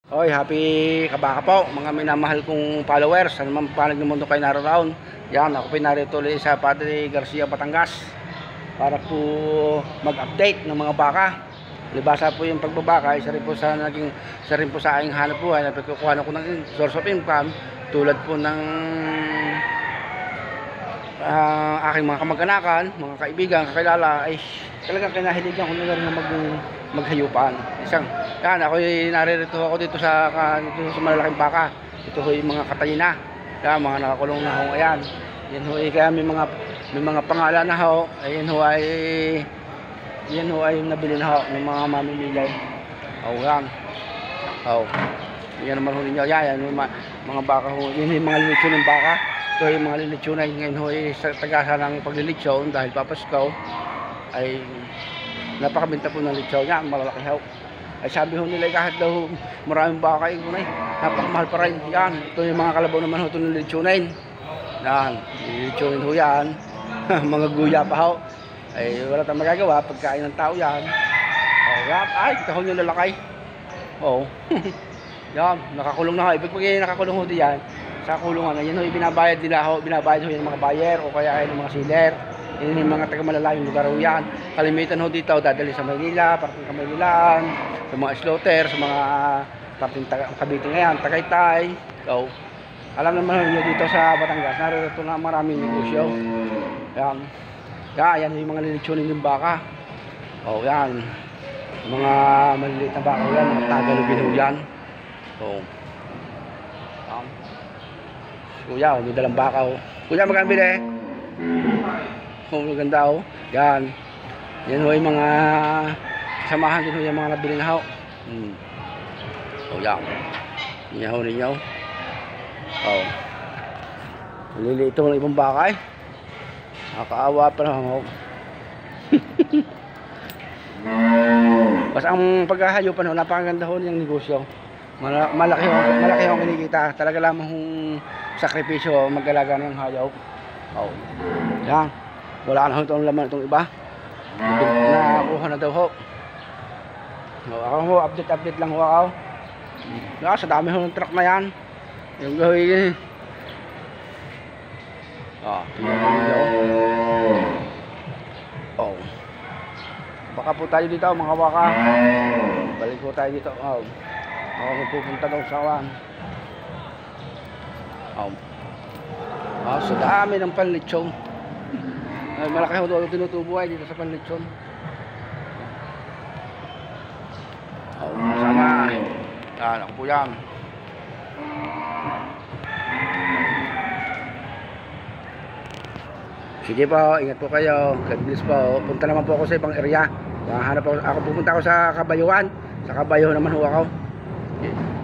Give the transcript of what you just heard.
Oy, happy kabaka po mga minamahal kong followers. Ano man panig ng mundo kayo naroon. Yan, ako pinarito ulit sa Padre Garcia, Batangas para po mag-update ng mga baka. Libasa po yung pagbabaka, isa rin po sa aking hanap buhay na pagkukuha ko ng source of income tulad po ng aking mga kamag-anakan, mga kaibigan, kakilala ay talagang kinahiligan ko na rin maghayupan. Yan, ako naririto ako dito sa malalaking baka. Ito ho yung mga Catalina. Yan, mga nakakulong na ho. Ayan. Yan ho kaya may mga pangalan na ho. Ayan ho ay nabili na ho ng mga mamimigay. Yan. Yan naman ho ninyo. Yan yung mga baka ho. Yan yung mga lilitsyon ng baka. Ito yung mga lilitsyon ay ngayon ho ay sa tagasa ng paglilitsyon dahil papaskaw ay napakabenta po ng litsyon niya. Malalaki ho. Ay sabi ho nila kahit daw maraming baka yung kunay, napakamahal pa rin. Yan, ito yung mga kalabaw naman ho ito ng lilitsunin. Yan, lilitsunin ho yan. Mga guya pa ho. Ay wala tayong magagawa, pagkain ng tao yan. Yan, ay, kita ho yung lalakay. Yan, nakakulong na ho. Ibig pagkain nakakulong ho diyan. Sa kulungan, yan ho, binabayad ho yung mga buyer o kaya ay ng mga seller. Yan yung mga taga-malalayong lugar ho yan. Kalimitan ho dito, dadali sa Maynila, parting Kamaynilaan, sa mga slaughter, sa mga parting Cavite ngayon, Tagaytay. Alam naman nyo dito sa Batangas, narito na maraming negosyo. Yan. Yan yung mga lilitsunin ng baka. Yan. Mga maliliit na baka yan, mga Tagalogin ho yan. Kuya, may dalang baka ho. Kuya, magkano bili? Maganda ho. Yan. Yan ho yung mga samahan din ho yung mga nabili na ho. Yan. Yan ho ninyo. Maliliit ho ng ibang baka eh. Nakakaawa pa lang ho. Basta ang paghahayupan ho, napakaganda ho niyang negosyo. Malaki ho kinikita. Talaga lamang hong sakripisyo mag-alaga ng hayaw. Yan. Wala na ho itong laman itong iba. Nakuha na daw ho. Ako ho, update lang ho ako. Sa dami ho ng truck na yan. Yung gawin. Baka po tayo dito mga baka. Balik po tayo dito. Ako pupunta daw sa kawan. Sa dami ng panlitsyon. Malaki ho doon tinutubo ay dito sa panlitsyon. Sama. Yan, ako po yan. Sige po, ingat po kayo. God bless po. Punta naman po ako sa ibang area. Hanap ako pupunta ako sa Kabayuan. Sa Kabayo naman ho ako. Okay.